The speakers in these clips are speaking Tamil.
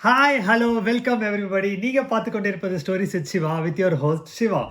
Hi, hello, welcome everybody. நீங்க பார்த்து கொண்டிருப்பது stories with Siva with your host Siva.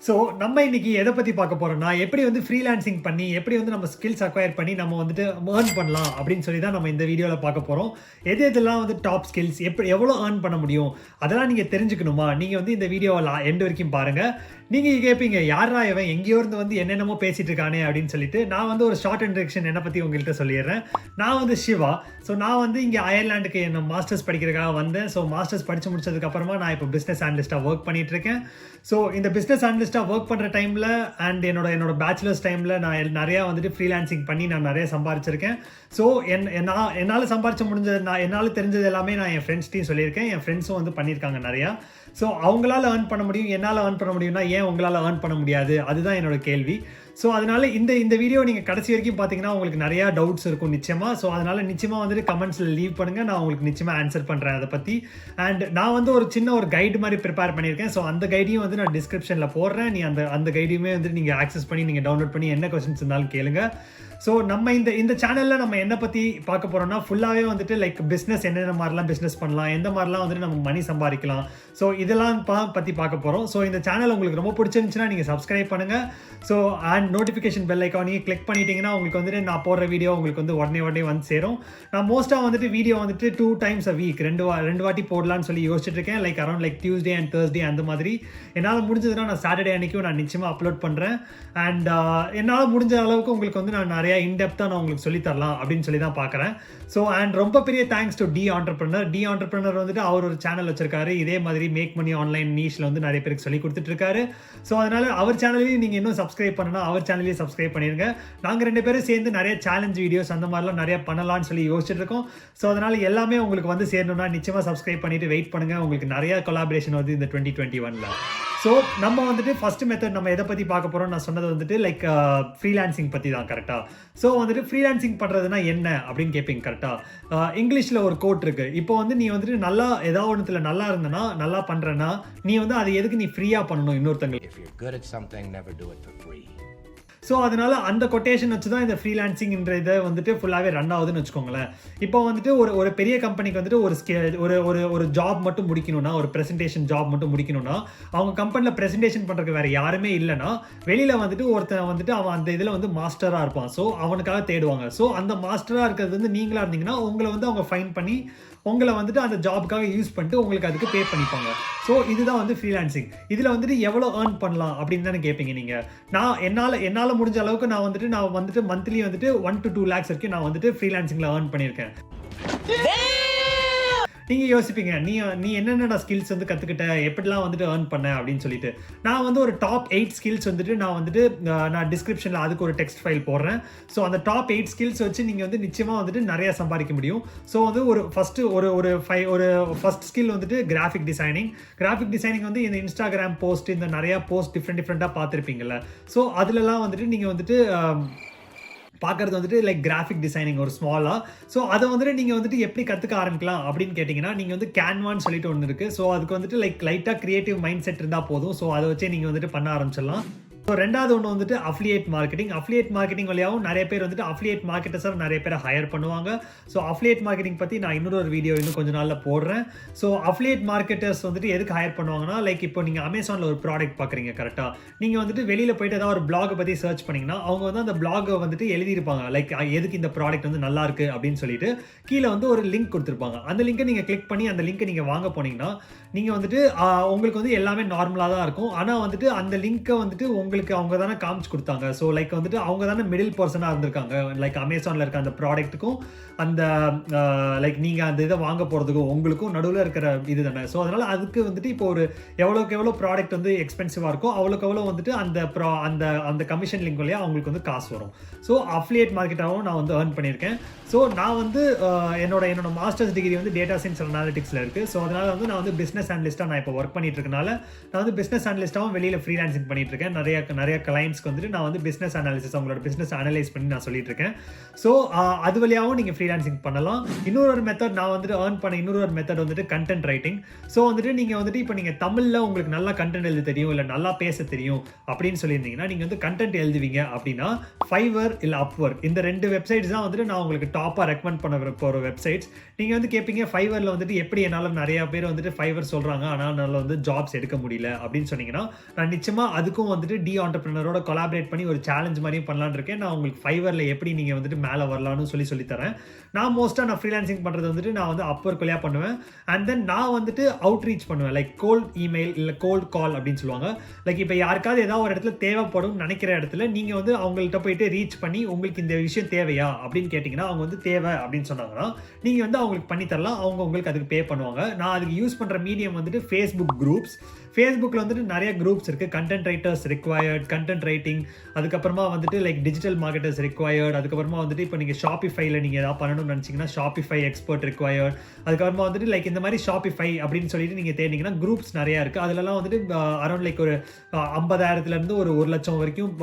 So நம்ம இன்னைக்கு எதை பற்றி பார்க்க போகிறோம்னா எப்படி வந்து ஃப்ரீலான்சிங் பண்ணி எப்படி வந்து நம்ம ஸ்கில்ஸ் அக்வயர் பண்ணி நம்ம வந்துட்டு ஏர்ன் பண்ணலாம் அப்படின்னு சொல்லி தான் நம்ம இந்த வீடியோவில் பார்க்க போகிறோம். எதெல்லாம் வந்து டாப் ஸ்கில்ஸ் எவ்வளோ ஏர்ன் பண்ண முடியும் அதெல்லாம் நீங்கள் தெரிஞ்சுக்கணுமா, நீங்கள் வந்து இந்த வீடியோவை எண்டு வரைக்கும் பாருங்கள். நீங்கள் கேட்பீங்க யாரா இவன் எங்கேயோ இருந்து வந்து என்னென்னமோ பேசிகிட்டு இருக்கானே அப்படின்னு சொல்லிட்டு நான் வந்து ஒரு ஷார்ட் இன்ட்ரடக்ஷன் என்னை பற்றி உங்கள்கிட்ட சொல்லிடுறேன். நான் வந்து சிவா. ஸோ நான் வந்து இங்கே அயர்லாண்டுக்கு என்ன மாஸ்டர்ஸ் படிக்கிறதுக்காக வந்தேன். ஸோ மாஸ்டர்ஸ் படித்து முடிச்சதுக்கப்புறமா நான் இப்போ பிஸ்னஸ் அனலிஸ்ட்டாக ஒர்க் பண்ணிகிட்ருக்கேன். ஸோ இந்த பிஸ்னஸ் அனலிஸ்ட்டாக ஒர்க் பண்ணுற டைமில் அண்ட் என்னோட பேச்சுலர்ஸ் டைமில் நான் நிறையா வந்துட்டு ஃப்ரீலான்சிங் பண்ணி நான் நிறைய சம்பாரிச்சிருக்கேன். ஸோ என்னால் சம்பாரிச்ச முடிஞ்சது என்னால் தெரிஞ்சது எல்லாமே நான் என் ஃப்ரெண்ட்ஸ்டையும் சொல்லியிருக்கேன். என் ஃப்ரெண்ட்ஸும் வந்து பண்ணியிருக்காங்க நிறையா. ஸோ அவங்களால ஏர்ன் பண்ண முடியும், என்னால் ஏர்ன் பண்ண முடியும்னா ஏன் உங்களால் ஏர்ன் பண்ண முடியாது, அதுதான் என்னோட கேள்வி. ஸோ அதனால் இந்த வீடியோ நீங்கள் கடைசி வரைக்கும் பார்த்தீங்கன்னா உங்களுக்கு நிறையா டவுட்ஸ் இருக்கும் நிச்சயமாக. ஸோ அதனால் நிச்சயமாக வந்துட்டு கமெண்ட்ஸில் லீவ் பண்ணுங்கள், நான் உங்களுக்கு நிச்சயமாக ஆன்சர் பண்ணுறேன் அதை பற்றி. அண்ட் நான் வந்து ஒரு சின்ன ஒரு கைடு மாதிரி ப்ரிப்பேர் பண்ணியிருக்கேன். ஸோ அந்த கைடையும் வந்து நான் டிஸ்கிரிப்ஷனில் போடுறேன். நீ அந்த கைடையுமே வந்து நீங்கள் ஆக்சஸ் பண்ணி நீங்கள் டவுன்லோட் பண்ணி என்ன கொஸ்டின்ஸ் இருந்தாலும் கேளுங்க. ஸோ நம்ம இந்த சேனலில் நம்ம என்ன பற்றி பார்க்க போகிறோம்னா ஃபுல்லாகவே வந்துட்டு லைக் பிஸ்னஸ் என்னென்ன மாதிரிலாம் பிஸ்னஸ் பண்ணலாம், எந்த மாதிரிலாம் வந்துட்டு நம்ம மணி சம்பாதிக்கலாம், ஸோ இதெல்லாம் பற்றி பார்க்க போகிறோம். ஸோ இந்த சேனல் உங்களுக்கு ரொம்ப பிடிச்சிருந்துச்சுன்னா நீங்கள் சப்ஸ்கிரைப் பண்ணுங்கள். So and notification bell icon நீங்கள் கிளிக் பண்ணிட்டீங்கன்னா உங்களுக்கு வந்துட்டு நான் போடுற வீடியோ உங்களுக்கு வந்து உடனே வந்து சேரும். நான் மோஸ்ட்டாக வந்துட்டு வீடியோ வந்துட்டு 2 times a week ரெண்டு வாட்டி போடலான்னு சொல்லி யோசிச்சுட்டு இருக்கேன். Like around like Tuesday and Thursday அந்த மாதிரி. என்னால் முடிஞ்சதுன்னா நான் சாட்டர்டே அன்றைக்கும் நான் நிச்சயமாக அப்லோட் பண்ணுறேன். அண்ட் என்னால் முடிஞ்ச அளவுக்கு உங்களுக்கு வந்து நான் நிறைய இன்டெப்த்தாக நான் உங்களுக்கு சொல்லித்தரலாம் அப்படின்னு சொல்லி தான் பார்க்குறேன். ஸோ அண்ட் ரொம்ப பெரிய தேங்க்ஸ் டு டி ஆண்டர்பிரினர் வந்துட்டு அவர் ஒரு சேனல் வச்சிருக்காரு. இதே மாதிரி மேக் மணி ஆன்லைன் நீஷில் வந்து நிறைய பேருக்கு சொல்லி கொடுத்துட்ருக்காரு. ஸோ அதனால் அவர் சேனலையும் நீங்கள் இன்னும் சப்ஸ்கிரைப் பண்ணனா அவர் சேனலையும் சப்ஸ்கிரைப் பண்ணிடுங்க. நாங்கள் 2 பேரும் சேர்ந்து நிறைய சேலஞ்ச் வீடியோஸ் அந்த மாதிரிலாம் நிறைய பண்ணலாம்னு சொல்லி யோசிச்சுட்டு இருக்கோம். ஸோ அதனால் எல்லாமே உங்களுக்கு வந்து சேரணும்னா நிச்சயமாக சப்ஸ்கிரைப் பண்ணிவிட்டு வெயிட் பண்ணுங்கள். உங்களுக்கு நிறைய கொலாபரேஷன் வந்து இந்த 2021. ஸோ நம்ம வந்துட்டு ஃபர்ஸ்ட் மெத்தட் நம்ம எதை பற்றி பார்க்க போகிறோம், நான் சொன்னது வந்துட்டு லைக் ஃப்ரீலான்சிங் பற்றி தான். கரெக்டாக? ஸோ வந்துட்டு ஃப்ரீலான்சிங் பண்ணுறதுனா என்ன அப்படின்னு கேட்பீங்க. கரெக்டாக இங்கிலீஷில் ஒரு கோட் இருக்குது. இப்போ வந்து நீ வந்துட்டு நல்லா ஏதாவது ஒன்றுத்தில் நல்லா இருந்தனா நல்லா பண்ணுறேன்னா நீ வந்து அதை எதுக்கு நீ ஃப்ரீயாக பண்ணணும் இன்னொருத்தங்களுக்கு. ஸோ அதனால் அந்த கொட்டேஷன் வச்சு தான் இந்த ஃப்ரீலான்சிங்ன்ற இதை வந்துட்டு ஃபுல்லாகவே ரன் ஆகுதுன்னு வச்சுக்கோங்களேன். இப்போ வந்துட்டு ஒரு பெரிய கம்பெனிக்கு வந்துட்டு ஒரு ஜாப் மட்டும் முடிக்கணும்னா, ஒரு ப்ரெசன்டேஷன் ஜாப் மட்டும் முடிக்கணும்னா அவங்க கம்பெனியில் ப்ரெசன்டேஷன் பண்ணுறதுக்கு வேறு யாருமே இல்லைன்னா வெளியில் வந்துட்டு ஒருத்தன் வந்துட்டு அவன் அந்த இதில் வந்து மாஸ்டராக இருப்பான். ஸோ அவனுக்காக தேடுவாங்க. ஸோ அந்த மாஸ்டராக இருக்கிறது வந்து நீங்களாக இருந்தீங்கன்னா உங்களை வந்து அவங்க ஃபைன் பண்ணி உங்களை வந்துட்டு அந்த ஜாபுக்காக யூஸ் பண்ணிட்டு உங்களுக்கு அதுக்கு பே பண்ணிப்பாங்க. ஸோ இதுதான் வந்து ஃப்ரீலான்சிங். இதில் வந்துட்டு எவ்வளோ ஏர்ன் பண்ணலாம் அப்படின்னு தானே கேட்பீங்க நீங்கள். என்னால் முடிஞ்ச அளவுக்கு நான் வந்துட்டு மந்த்லி வந்துட்டு 1 to 2 lakhs வரைக்கும் நான் வந்துட்டு ஃப்ரீலான்சிங்கில் ஏர்ன் பண்ணியிருக்கேன். நீங்கள் யோசிப்பீங்க நீ என்னென்ன ஸ்கில்ஸ் வந்து கற்றுக்கிட்ட, எப்படிலாம் வந்துட்டு ஏர்ன் பண்ண அப்படின்னு சொல்லிட்டு. நான் வந்து ஒரு டாப் 8 ஸ்கில்ஸ் வந்துட்டு நான் டிஸ்கிரிப்ஷனில் அதுக்கு ஒரு டெக்ஸ்ட் ஃபைல் போடுறேன். ஸோ அந்த டாப் 8 ஸ்கில்ஸ் வச்சு நீங்கள் வந்து நிச்சயமாக வந்துட்டு நிறையா சம்பாதிக்க முடியும். ஸோ வந்து ஒரு ஃபஸ்ட் ஸ்கில் வந்துட்டு கிராஃபிக் டிசைனிங் வந்து இந்த இன்ஸ்டாகிராம் போஸ்ட் இந்த நிறையா போஸ்ட் டிஃப்ரெண்ட்டாக பார்த்துருப்பீங்கள்ல. ஸோ அதிலலாம் வந்துட்டு நீங்கள் வந்துட்டு பார்க்குறது வந்துட்டு லைக் கிராஃபிக் டிசைனிங் ஒரு ஸ்மாலாக. ஸோ அதை வந்துட்டு நீங்கள் வந்துட்டு எப்படி கற்றுக்க ஆரம்பிக்கலாம் அப்படின்னு கேட்டிங்கன்னா நீங்கள் வந்து கேன்வான்னு சொல்லிட்டு ஒன்று இருக்குது. ஸோ அதுக்கு வந்துட்டு லைக் லைட்டாக கிரியேட்டிவ் மைண்ட் செட் இருந்தால் போதும். ஸோ அதை வச்சே நீங்கள் வந்துட்டு பண்ண ஆரம்பிச்சிடலாம். ஸோ ரெண்டாவது ஒன்று வந்துட்டு அஃபிலியேட் மார்க்கெட்டிங் வழியாகவும் நிறைய பேர் வந்துட்டு அஃபிலியேட் மார்க்கெட்டர்ஸாக நிறைய பேரை ஹையர் பண்ணுவாங்க. ஸோ அஃபிலியேட் மார்க்கெட்டிங் பற்றி நான் இன்னொரு வீடியோ இன்னும் கொஞ்சம் நாளில் போடுறேன். ஸோ அஃபிலியேட் மார்க்கெட்டர்ஸ் வந்துட்டு எதுக்கு ஹையர் பண்ணுவாங்கன்னா லைக் இப்போ நீங்கள் அமேசானில் ஒரு ப்ராடக்ட் பார்க்குறீங்க. கரெக்டாக நீங்கள் வந்துட்டு வெளியில் போயிட்டு ஏதாவது ஒரு பிளாகை பற்றி சர்ச் பண்ணிங்கன்னா அவங்க வந்து அந்த பிளாகை வந்துட்டு எழுதியிருப்பாங்க லைக் எதுக்கு இந்த ப்ராடக்ட் வந்து நல்லா இருக்குது அப்படின்னு சொல்லிட்டு கீழே வந்து ஒரு லிங்க் கொடுத்துருப்பாங்க. அந்த லிங்கை நீங்கள் கிளிக் பண்ணி அந்த லிங்கை நீங்கள் வாங்க போனீங்கன்னா நீங்கள் வந்துட்டு உங்களுக்கு வந்து எல்லாமே நார்மலாக தான் இருக்கும். ஆனால் வந்துட்டு அந்த லிங்க்கை வந்துட்டு அவங்க தானே காமிச்சு கொடுத்தாங்க. ஸோ லைக் வந்துட்டு அவங்க தானே மிடில் பர்சனாக இருந்திருக்காங்க. லைக் அமேசானில் இருக்க அந்த ப்ராடக்ட்டுக்கும் அந்த லைக் நீங்கள் அந்த இதை வாங்க போகிறதுக்கும் உங்களுக்கும் நடுவில் இருக்கிற இது தானே. ஸோ அதனால் அதுக்கு வந்துட்டு இப்போ ஒரு எவ்வளோ ப்ராடக்ட் வந்து எக்ஸ்பென்சிவாக இருக்கும் அவ்வளோ வந்துட்டு அந்த கமிஷன் லிங்க் வழியாக அவங்களுக்கு வந்து காசு வரும். ஸோ அஃபிலியேட் மார்க்கெட்டாகவும் நான் வந்து ஏர்ன் பண்ணியிருக்கேன். ஸோ நான் வந்து என்னோட மாஸ்டர்ஸ் டிகிரி வந்து டேட்டா சயின்ஸ் அனாலிட்டிக்ஸில் இருக்குது. ஸோ அதனால் வந்து நான் வந்து பிஸ்னஸ் அனலிஸ்ட்டாக நான் இப்போ ஒர்க் பண்ணிட்டு இருக்கனால நான் வந்து பிஸ்னஸ் அனலிஸ்ட்டாகவும் வெளியில் ஃப்ரீலான்சிங் பண்ணிட்டு இருக்கேன். நிறைய நிறைய கிளைண்ட்ஸ்க்கு வந்துட்டு நான் வந்து பிஸ்னஸ் அனாலிசிஸ் அவங்களோட பிஸ்னஸ் அனலைஸ் பண்ணி நான் சொல்லிட்டு இருக்கேன். ஸோ அது வழியாகவும் நீங்கள் ஃப்ரீலான்சிங் பண்ணலாம். இன்னொரு மெத்தட் நான் வந்துட்டு ஏர்ன் பண்ண இன்னொரு மெத்தட் வந்துட்டு கண்டென்ட் ரைட்டிங். ஸோ வந்துட்டு நீங்கள் வந்துட்டு இப்போ நீங்கள் தமிழில் உங்களுக்கு நல்லா கண்டென்ட் எழுத தெரியும் இல்லை நல்லா பேச தெரியும் அப்படின்னு சொல்லியிருந்தீங்கன்னா நீங்கள் வந்து கண்டென்ட் எழுதுவீங்க அப்படின்னா ஃபைவர் இல்லை அப்வொர்க் இந்த 2 வெப்சைட்ஸ் தான் வந்துட்டு நான் உங்களுக்கு டாப்பாக ரெக்கமெண்ட் பண்ண போகிற வெப்சைட்ஸ். நீங்கள் வந்து கேட்பீங்க ஃபைவரில் வந்துட்டு எப்படி என்னால் நிறையா பேர் வந்துட்டு ஃபைவர் சொல்கிறாங்க ஆனால் என்னால் வந்து ஜாப்ஸ் எடுக்க முடியல அப்படின்னு சொன்னீங்கன்னா நான் நிச்சயமாக அதுக்கும் வந்துட்டு டி ஆண்டர்பிரினரோட கொலாபரேட் பண்ணி ஒரு சேலஞ்ச் மாதிரியும் பண்ணலான்னு இருக்கேன். நான் உங்களுக்கு ஃபைவரில் எப்படி நீங்கள் வந்துட்டு மேலே வரலாம்னு சொல்லித்தரேன். நான் மோஸ்ட்டாக நான் ஃப்ரீலான்சிங் பண்ணுறது வந்துட்டு நான் வந்து அப்வொர்க் வழியாக பண்ணுவேன். அண்ட் தென் நான் வந்துட்டு அவுட்ரீச் பண்ணுவேன், லைக் கோல்ட் இமெயில் இல்லை கோல்ட் கால் அப்படின்னு சொல்லுவாங்க. லைக் இப்போ யாருக்காவது ஏதாவது ஒரு இடத்துல தேவைப்படும் நினைக்கிற இடத்துல நீங்கள் வந்து அவங்கள்ட்ட போயிட்டு ரீச் பண்ணி உங்களுக்கு இந்த விஷயம் தேவையா அப்படின்னு கேட்டிங்கன்னா அவங்க வந்து தேவை அப்படின்னு சொன்னாங்கன்னா நீங்கள் வந்து அவங்களுக்கு பண்ணித்தரலாம். அவங்க உங்களுக்கு அதுக்கு பே பண்ணுவாங்க. நான் அதுக்கு யூஸ் பண்ணுற மீடியம் வந்துட்டு ஃபேஸ்புக் குரூப்ஸ். ஃபேஸ்புக்கில் வந்துட்டு நிறைய குரூப்ஸ் இருக்குது. Content writers required, content writing, அதுக்கப்புறமா வந்துட்டு லைக் டிஜிட்டல் மார்க்கெட்டர்ஸ் ரிக்வயர்ட், அதுக்கப்புறமா வந்துட்டு இப்போ நீங்கள் ஷாப்பிஃபைல நீங்கள் ஏதாவது பண்ணணும்னு நினச்சிங்கன்னா ஷாப்பிஃபை எக்ஸ்பர்ட் ரிக்வயர்ட், அதுக்கப்புறமா வந்துட்டு லைக் இந்த மாதிரி ஷாப்பிஃபை அப்படின்னு சொல்லிட்டு நீங்கள் தேடிங்கன்னா குரூப்ஸ் நிறையா இருக்குது. அதிலலாம் வந்துட்டு அரௌண்ட் லைக் ஒரு 50,000 ஒரு 1,00,000 வரைக்கும்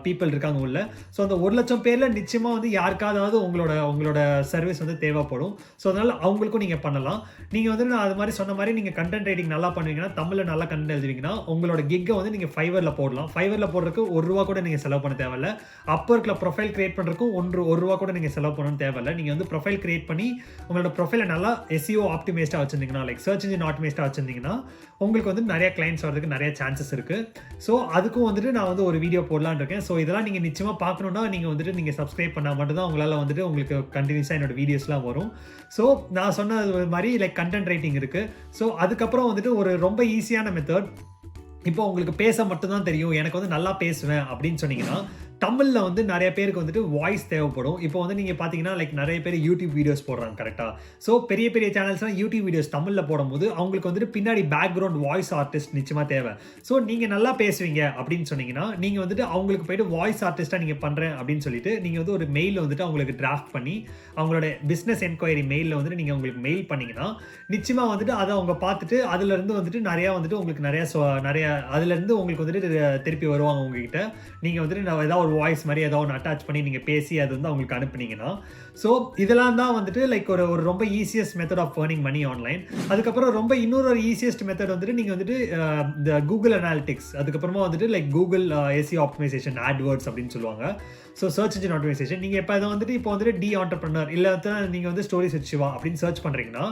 பீப்புள் இருக்காங்க உள்ள. ஸோ அந்த 1,00,000 பேரில் நிச்சயமாக வந்து யாருக்காவது உங்களோட சர்வீஸ் வந்து தேவைப்படும். ஸோ அதனால் அவங்களுக்கும் நீங்கள் பண்ணலாம். நீங்கள் வந்து நான் அது மாதிரி சொன்ன மாதிரி நீங்கள் கண்டென்ட் ரைட்டிங் நல்லா பண்ணுவீங்கன்னா, தமிழில் நல்லா கண்டென்ட் எழுதுவீங்கன்னா உங்களோட கிக்கை வந்து நீங்கள் ஃபைவரில் போடலாம். ஃபைவரில் போடுறதுக்கு ₹1 கூட நீங்கள் செலவு பண்ண தேவையில்ல. அப்வொர்க்கில் ப்ரொஃபைல் கிரியேட் பண்ணுறதுக்கும் ₹1 கூட நீங்கள் செலவு பண்ணணும் தேவையில்லை. நீங்கள் வந்து ப்ரொஃபைல் கிரியேட் பண்ணி உங்களோட ப்ரொஃபைலை நல்லா SEO ஆப்டிமைஸ்டாக வச்சிருந்தீங்கன்னா, லைக் சர்ச் இன்ஜின் ஆப்டிமைஸ்டாக வச்சிருந்தீங்கன்னா உங்களுக்கு வந்து நிறைய கிளைண்ட்ஸ் வரதுக்கு நிறைய சான்சஸ் இருக்குது. ஸோ அதுக்கும் வந்துட்டு நான் வந்து ஒரு வீடியோ போடலான்னு இருக்கேன். ஸோ இதெல்லாம் நீங்கள் நிச்சயமாக பார்க்கணுன்னா நீங்கள் வந்துட்டு நீங்கள் சப்ஸ்கிரைப் பண்ணால் மட்டும்தான் உங்களால் வந்துட்டு உங்களுக்கு கண்டினியூஸாக என்னோட வீடியோஸ்லாம் வரும். ஸோ நான் சொன்னது மாதிரி லைக் கண்டென்ட் ரைட்டிங் இருக்குது. ஸோ அதுக்கப்புறம் வந்துட்டு ஒரு ரொம்ப ஈஸியான மெத்தட், இப்போ உங்களுக்கு பேச மட்டும்தான் தெரியும், எனக்கு வந்து நல்லா பேசுவேன் அப்படின்னு சொன்னீங்கன்னா தமிழில் வந்து நிறைய பேருக்கு வந்துட்டு வாய்ஸ் தேவைப்படும். இப்போ வந்து நீங்கள் பார்த்தீங்கன்னா லைக் நிறைய பேர் யூடியூப் வீடியோஸ் போடுறாங்க கரெக்டாக. ஸோ பெரிய பெரிய சேனல்ஸ்லாம் யூடியூப் வீடியோஸ் தமிழில் போடும்போது அவங்களுக்கு வந்துட்டு பின்னாடி பேக்ரவுண்ட் வாய்ஸ் ஆர்டிஸ்ட் நிச்சயமாக தேவை. ஸோ நீங்கள் நல்லா பேசுவீங்க அப்படின்னு சொன்னீங்கன்னா நீங்கள் வந்துட்டு அவங்களுக்கு போய்ட்டு வாய்ஸ் ஆர்டிஸ்ட்டாக நீங்கள் பண்ணுறேன் அப்படின்னு சொல்லிட்டு நீங்கள் வந்து ஒரு மெயில் வந்துட்டு அவங்களுக்கு டிராஃப்ட் பண்ணி அவங்களோட பிஸ்னஸ் என்கொயரி மெயிலில் வந்துட்டு நீங்கள் உங்களுக்கு மெயில் பண்ணிங்கன்னா நிச்சயமாக வந்துட்டு அதை அவங்க பார்த்துட்டு அதுலேருந்து வந்துட்டு நிறையா வந்துட்டு உங்களுக்கு நிறைய அதுலேருந்து உங்களுக்கு வந்துட்டு திருப்பி வருவாங்க உங்ககிட்ட. நீங்கள் வந்துட்டு நான் ஏதாவது ஒரு வாய்ஸ் மாதிரி ஏதாவது ஒன்று அட்டாச் பண்ணி நீங்கள் பேசி அது வந்து அவங்களுக்கு அனுப்புனீங்கன்னா. ஸோ இதெல்லாம் தான் வந்துட்டு லைக் ஒரு ரொம்ப easiest method of earning money online. அதுக்கப்புறம் இன்னொரு ஈஸியஸ்ட் மெத்தட் வந்துட்டு நீங்கள் வந்துட்டு இந்த கூகுள் அனாலிட்டிக்ஸ், அதுக்கப்புறமா வந்துட்டு like Google SEO optimization, adwords அப்படின்னு சொல்லுவாங்க. So search engine optimization. நீங்கள் இப்போ அதை வந்துட்டு இப்போ வந்துட்டு டி ஆண்டர்பிரினர் இல்லை நீங்கள் வந்து ஸ்டோரிஸ் வித் சிவா அப்படின்னு சர்ச் பண்ணுறீங்கன்னா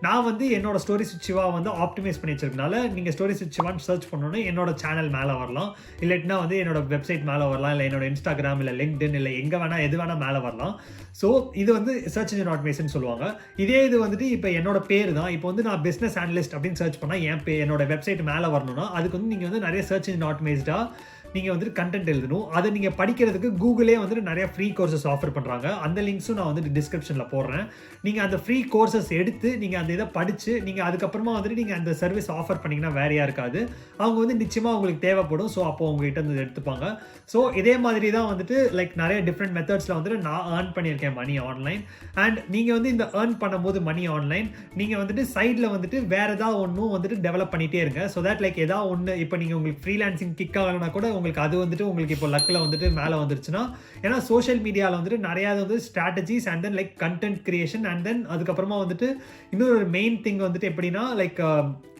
நான் வந்து என்னோட ஸ்டோரிஸ் வித் சிவா வந்து ஆப்டிமைஸ் பண்ணி வச்சிருக்கனால நீங்கள் ஸ்டோரிஸ் வித் சிவான்னு சர்ச் பண்ணோன்னே என்னோட சேனல் மேலே வரலாம், இல்லாட்டினா வந்து என்னோட வெப்சைட் மேலே வரலாம், இல்லை என்னோட இன்ஸ்டாகிராம் இல்லை லிங்க்டின் இல்லை எங்கே வேணால் எது வேணால் மேலே வரலாம். ஸோ இது வந்து சர்ச் இன்ஜின் ஆட்டோமேஷன் சொல்லுவாங்க. இதே இது வந்துட்டு இப்போ என்னோட பேர் தான். இப்போ வந்து நான் பிஸ்னஸ் அனலிஸ்ட் அப்படின்னு சர்ச் பண்ணால் என்னோட வெப்சைட் மேலே வரணும்னா அதுக்கு வந்து நீங்கள் வந்து நிறைய சர்ச் இன்ஜின் ஆட்டோமேஸ்டாக நீங்கள் வந்துட்டு கண்டென்ட் எழுதணும். அதை நீங்கள் படிக்கிறதுக்கு கூகுளே வந்துட்டு நிறைய ஃப்ரீ கோர்சஸ் ஆஃபர் பண்ணுறாங்க. அந்த லிங்க்ஸும் நான் வந்துட்டு டிஸ்கிரிப்ஷனில் போடுறேன். நீங்கள் அந்த ஃப்ரீ கோர்சஸ் எடுத்து நீங்கள் அந்த இதை படித்து நீங்கள் அதுக்கப்புறமா வந்துட்டு நீங்கள் அந்த சர்வீஸ் ஆஃபர் பண்ணிங்கன்னா வேறையாக இருக்காது. அவங்க வந்து நிச்சயமாக உங்களுக்கு தேவைப்படும். ஸோ அப்போ உங்ககிட்ட வந்து எடுத்துப்பாங்க. ஸோ இதே மாதிரி தான் வந்துட்டு லைக் நிறைய டிஃப்ரெண்ட் மெத்தட்ஸில் வந்துட்டு நான் ஏர்ன் பண்ணியிருக்கேன் மணி ஆன்லைன். அண்ட் நீங்கள் வந்து இந்த ஏர்ன் பண்ணும்போது மணி ஆன்லைன் நீங்கள் வந்துட்டு சைடில் வந்துட்டு வேறு ஏதாவது ஒன்றும் வந்துட்டு டெவலப் பண்ணிகிட்டே இருங்க. ஸோ தட் லைக் ஏதாவது ஒன்று இப்போ நீங்கள் உங்களுக்கு ஃப்ரீலான்சிங் கிக் ஆகலைன்னா கூட உங்களுக்கு அது வந்துட்டு உங்களுக்கு இப்போ லக்கில் வந்துட்டு மேலே வந்துருச்சுன்னா, ஏன்னா சோஷியல் மீடியாவில் வந்துட்டு நிறையா வந்து strategies and then like content creation and then அதுக்கப்புறமா வந்துட்டு இன்னொரு மெயின் திங் வந்துட்டு எப்படின்னா லைக்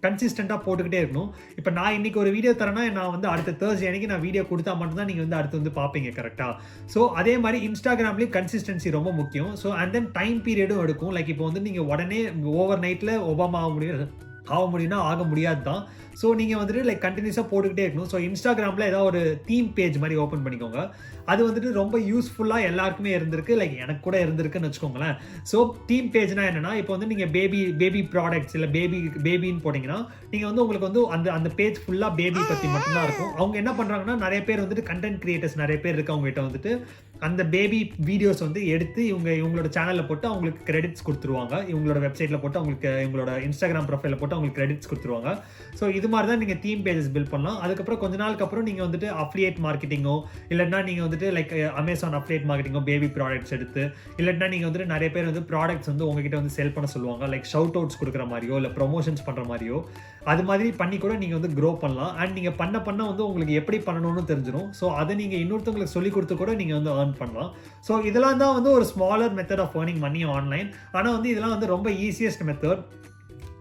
கன்சிஸ்டண்டாக போட்டுக்கிட்டே இருக்கணும். இப்போ நான் இன்னைக்கு ஒரு வீடியோ தரேன்னா நான் வந்து அடுத்த தேர்ஸ்டே அன்னைக்கு நான் வீடியோ கொடுத்தா மட்டும்தான் நீங்கள் வந்து அடுத்து வந்து பார்ப்பீங்க கரெக்டாக. ஸோ அதே மாதிரி இன்ஸ்டாகிராம்லேயும் கன்சிஸ்டன்சி ரொம்ப முக்கியம். ஸோ அண்ட் தென் டைம் பீரியடும் எடுக்கும். லைக் இப்போ வந்து நீங்கள் உடனே ஓவர் நைட்டில் ஒபாமா ஆக முடியும்னா ஆக முடியாது தான். ஸோ நீங்கள் வந்துட்டு லைக் கண்டினியூஸாக போட்டுக்கிட்டே இருக்கணும். ஸோ இன்ஸ்டாகிராமில் ஏதாவது ஒரு தீம் பேஜ் மாதிரி ஓப்பன் பண்ணிக்கோங்க. அது வந்துட்டு ரொம்ப யூஸ்ஃபுல்லாக எல்லாருக்குமே இருந்திருக்கு, லைக் எனக்கு கூட இருந்திருக்குன்னு வச்சுக்கோங்களேன். ஸோ தீம் பேஜ்னா என்னன்னா, இப்போ வந்து நீங்கள் பேபி ப்ராடக்ட்ஸ் இல்லை பேபின்னு போட்டிங்கன்னா நீங்கள் வந்து உங்களுக்கு வந்து அந்த பேஜ் ஃபுல்லாக பேபி பற்றி மட்டும்தான் இருக்கும். அவங்க என்ன பண்ணுறாங்கன்னா நிறைய பேர் வந்துட்டு கண்டென்ட் கிரியேட்டர்ஸ் நிறைய பேர் இருக்கு, அவங்ககிட்ட வந்துட்டு அந்த பேபி வீடியோஸ் வந்து எடுத்து இவங்களோட சேனலில் போட்டு அவங்களுக்கு கிரெடிட்ஸ் கொடுத்துருவாங்க. இவங்களோட வெப்சைட்டில் போட்டு அவங்களுக்கு இவங்களோட இன்ஸ்டாகிராம் ப்ரொஃபைலில் போட்டு அவங்களுக்கு கிரெடிட்ஸ் கொடுத்துருவாங்க. ஸோ இது மாதிரி தான் நீங்கள் தீம் பேஜஸ் பில்ட் பண்ணலாம். அதுக்கப்புறம் கொஞ்ச நாளுக்கு அப்புறம் நீங்கள் வந்துட்டு அஃபிலியேட் மார்க்கெட்டிங்கோ இல்லைன்னா நீங்கள் வந்துட்டு லைக் அமேசான் அஃபிலியேட் மார்க்கெட்டிங்கோ பேபி ப்ராடக்ட்ஸ் எடுத்து இல்லைன்னா நீங்கள் வந்துட்டு நிறைய பேர் வந்து ப்ராடக்ட்ஸ் வந்து உங்ககிட்ட வந்து செல் பண்ண சொல்லுவாங்க. லைக் ஷவுட் அவுட்ஸ் கொடுக்குற மாதிரியோ இல்லை ப்ரொமோஷன்ஸ் பண்ணுற மாதிரியோ அது மாதிரி பண்ணி கூட நீங்கள் வந்து க்ரோ பண்ணலாம். அண்ட் நீங்கள் பண்ண வந்து உங்களுக்கு எப்படி பண்ணணும்னு தெரிஞ்சிடும். ஸோ அதை நீங்கள் இன்னொருத்தவங்களுக்கு சொல்லி கொடுத்து கூட நீங்கள் வந்து ஏர்ன் பண்ணலாம். ஸோ இதெல்லாம் தான் வந்து ஒரு smaller method of earning money online. ஆனால் வந்து இதெல்லாம் வந்து ரொம்ப ஈஸியஸ்ட் மெத்தட்.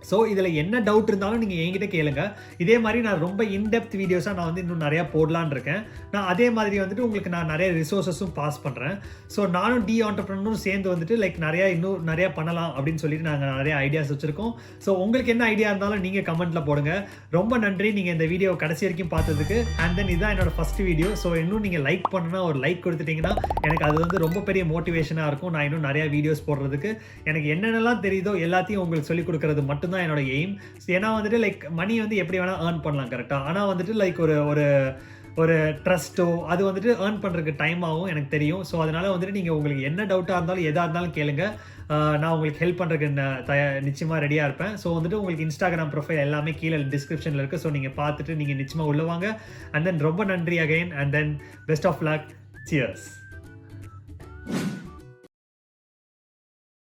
ஸோ இதில் என்ன டவுட் இருந்தாலும் நீங்கள் என்கிட்ட கேளுங்க. இதே மாதிரி நான் ரொம்ப இன்டெப்த் வீடியோஸாக நான் வந்து இன்னும் நிறையா போடலான்னு இருக்கேன். நான் அதே மாதிரி வந்துட்டு உங்களுக்கு நான் நிறைய ரிசோர்ஸஸும் பாஸ் பண்ணுறேன். ஸோ நானும் ஆண்டர்ப்ரனரும் சேர்ந்து வந்துட்டு லைக் இன்னும் நிறையா பண்ணலாம் அப்படின்னு சொல்லிட்டு நாங்கள் நிறைய ஐடியாஸ் வச்சுருக்கோம். ஸோ உங்களுக்கு என்ன ஐடியா இருந்தாலும் நீங்கள் கமெண்ட்டில் போடுங்க. ரொம்ப நன்றி நீங்கள் இந்த வீடியோ கடைசி வரைக்கும் பார்த்ததுக்கு. அண்ட் தென் இதுதான் என்னோட ஃபஸ்ட் வீடியோ. ஸோ இன்னும் நீங்கள் லைக் பண்ணுன்னா ஒரு லைக் கொடுத்துட்டிங்கன்னா எனக்கு அது வந்து ரொம்ப பெரிய மோட்டிவேஷனாக இருக்கும். நான் இன்னும் நிறையா வீடியோஸ் போடுறதுக்கு எனக்கு என்னென்னலாம் தெரியுதோ எல்லாத்தையும் உங்களுக்கு சொல்லிக் கொடுக்குறது மட்டும் தான் என்னோட எய்ம். ஏன்னா வந்துட்டு லைக் மணி வந்து எப்படி வேணா ஏர்ன் பண்ணலாம் கரெக்டாக. ஆனால் வந்துட்டு லைக் ஒரு ட்ரஸ்ட்டோ அது வந்துட்டு ஏர்ன் பண்ணுறதுக்கு டைம் ஆகும் எனக்கு தெரியும். ஸோ அதனால வந்துட்டு நீங்கள் உங்களுக்கு என்ன டவுட்டாக இருந்தாலும் எதாக இருந்தாலும் கேளுங்க. நான் உங்களுக்கு ஹெல்ப் பண்ணுறதுக்கு நிச்சயமாக ரெடியாக இருப்பேன். ஸோ வந்துட்டு உங்களுக்கு இன்ஸ்டாகிராம் ப்ரொஃபைல் எல்லாமே கீழே டிஸ்கிரிப்ஷனில் இருக்குது. ஸோ நீங்கள் பார்த்துட்டு நீங்கள் நிச்சயமாக உள்ளவாங்க. அண்ட் தென் ரொம்ப நன்றி again. And then best of luck. Cheers.